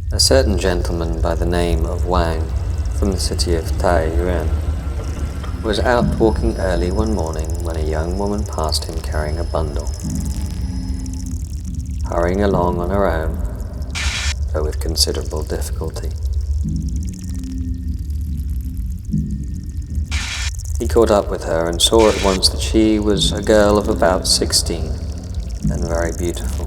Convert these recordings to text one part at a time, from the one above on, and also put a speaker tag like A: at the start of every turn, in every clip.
A: A certain gentleman by the name of Wang, from the city of Taiyuan, was out walking early one morning when a young woman passed him carrying a bundle. Hurrying along on her own, though with considerable difficulty. He caught up with her and saw at once that she was a girl of about 16 and very beautiful.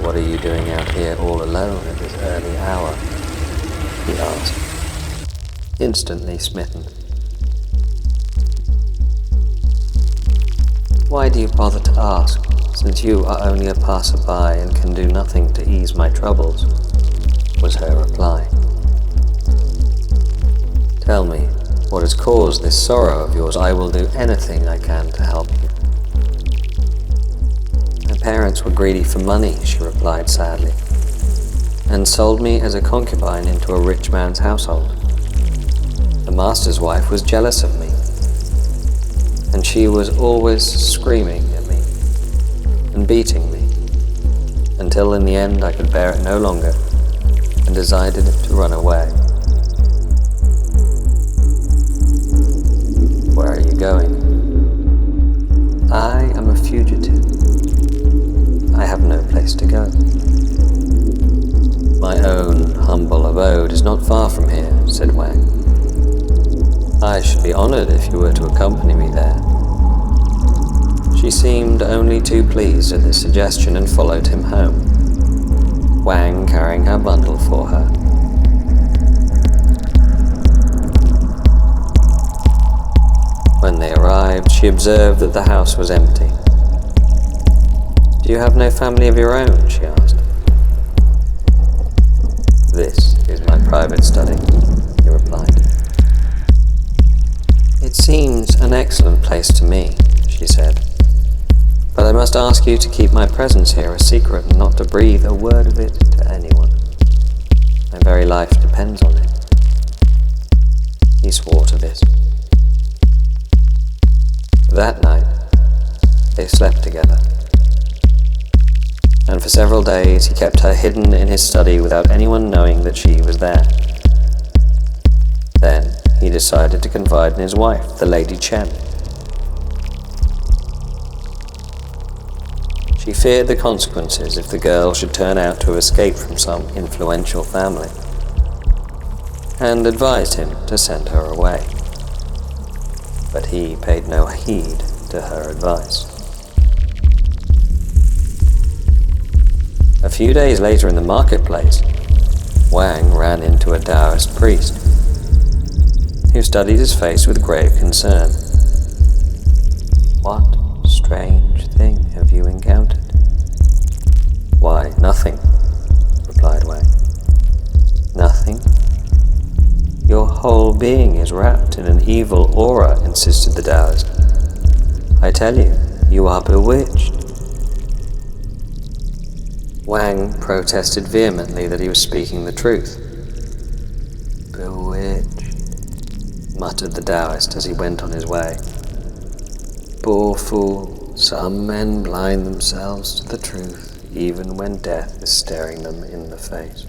A: "What are you doing out here all alone at this early hour?" he asked, instantly smitten. "Why do you bother to ask, since you are only a passer-by and can do nothing to ease my troubles?" was her reply. "Tell me what has caused this sorrow of yours. I will do anything I can to help you." "My parents were greedy for money," she replied sadly, "and sold me as a concubine into a rich man's household. The master's wife was jealous of me, and she was always screaming at me and beating me, until in the end I could bear it no longer and decided to run away." "Where are you going?" "I am a fugitive. I have no place to go." "My own humble abode is not far from here," said Wang. "I should be honored if you were to accompany me there." She seemed only too pleased at this suggestion and followed him home, Wang carrying her bundle for her. When they arrived, she observed that the house was empty. "Do you have no family of your own?" she asked. "This is my private study," he replied. "It seems an excellent place to me," she said, "but I must ask you to keep my presence here a secret and not to breathe a word of it to anyone. My very life depends on it." He swore to this. That night, they slept together, and for several days he kept her hidden in his study without anyone knowing that she was there. Then he decided to confide in his wife, the Lady Chen. She feared the consequences if the girl should turn out to have escaped from some influential family, and advised him to send her away. But he paid no heed to her advice. A few days later in the marketplace, Wang ran into a Taoist priest, who studied his face with grave concern. "What strange thing have you encountered?" "Why, nothing," replied Wang. "Nothing? Your whole being is wrapped in an evil aura," insisted the Taoist. "I tell you, you are bewitched." Wang protested vehemently that he was speaking the truth. "Bewitched," muttered the Taoist as he went on his way. "Poor fool, some men blind themselves to the truth, even when death is staring them in the face."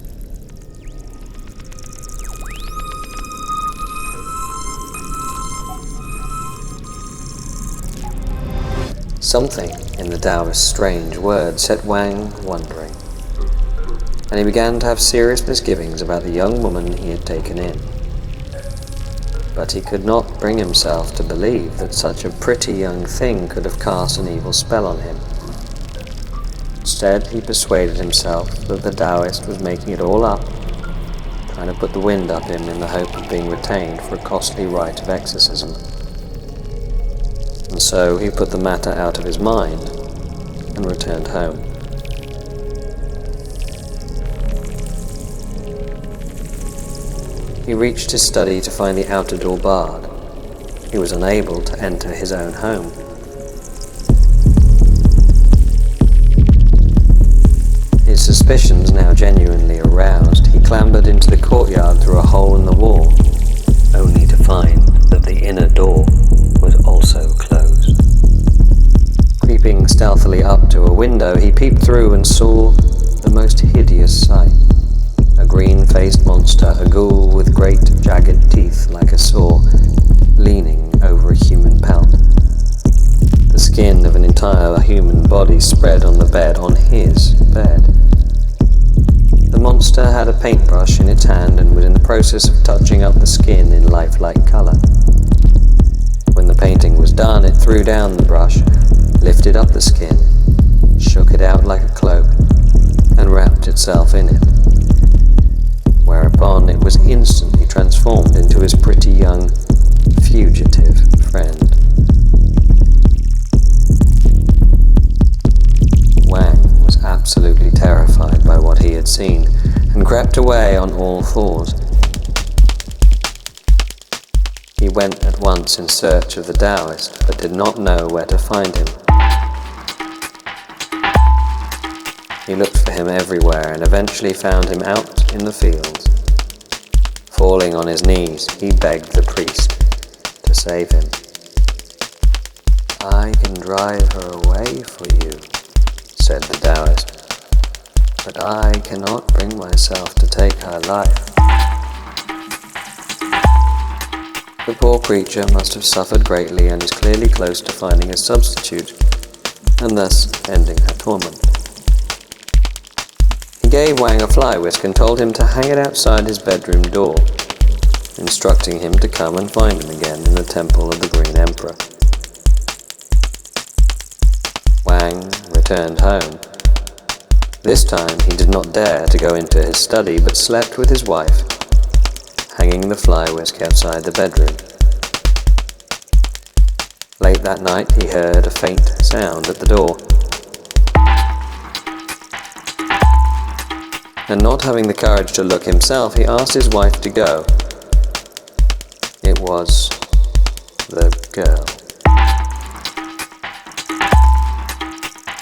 A: Something in the Taoist's strange words set Wang wondering, and he began to have serious misgivings about the young woman he had taken in. But he could not bring himself to believe that such a pretty young thing could have cast an evil spell on him. Instead, he persuaded himself that the Taoist was making it all up, trying to put the wind up him in the hope of being retained for a costly rite of exorcism. And so he put the matter out of his mind and returned home. He reached his study to find the outer door barred. He was unable to enter his own home. His suspicions now genuinely aroused, he clambered into the courtyard through a hole in the wall, only to find that the inner door was also closed. stealthily up to a window, he peeped through and saw the most hideous sight. A green-faced monster, a ghoul with great jagged teeth like a saw, leaning over a human pelt. The skin of an entire human body spread on the bed, on his bed. The monster had a paintbrush in its hand and was in the process of touching up the skin in lifelike colour. When the painting was done, it threw down the brush, lifted up the skin, shook it out like a cloak, and wrapped itself in it. Whereupon it was instantly transformed into his pretty young, fugitive friend. Wang was absolutely terrified by what he had seen, and crept away on all fours. He went at once in search of the Taoist, but did not know where to find him. He looked for him everywhere and eventually found him out in the fields. Falling on his knees, he begged the priest to save him. "I can drive her away for you," said the Taoist, "but I cannot bring myself to take her life." The poor creature must have suffered greatly and is clearly close to finding a substitute, and thus ending her torment. He gave Wang a fly whisk and told him to hang it outside his bedroom door, instructing him to come and find him again in the temple of the Green Emperor. Wang returned home. This time he did not dare to go into his study, but slept with his wife, hanging the fly whisk outside the bedroom. Late that night he heard a faint sound at the door, and not having the courage to look himself, he asked his wife to go. It was the girl.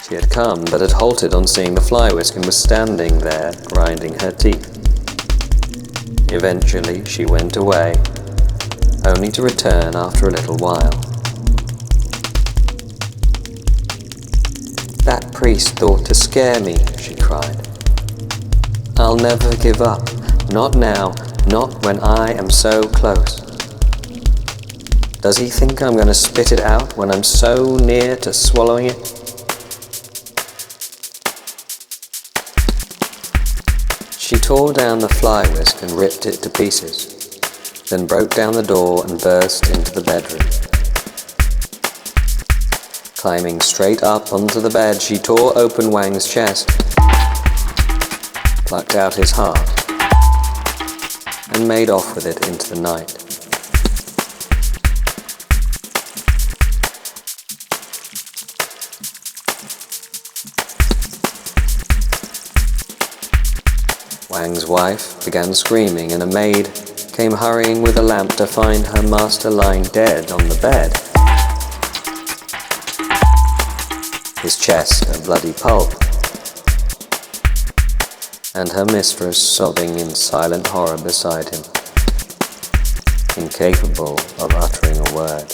A: She had come, but had halted on seeing the fly whisk and was standing there, grinding her teeth. Eventually she went away, only to return after a little while. "That priest thought to scare me," she cried. "I'll never give up, not now, not when I am so close. Does he think I'm going to spit it out when I'm so near to swallowing it?" She tore down the fly whisk and ripped it to pieces, then broke down the door and burst into the bedroom. Climbing straight up onto the bed, she tore open Wang's chest, plucked out his heart, and made off with it into the night. Wang's wife began screaming, and a maid came hurrying with a lamp to find her master lying dead on the bed, his chest a bloody pulp, and her mistress sobbing in silent horror beside him, incapable of uttering a word.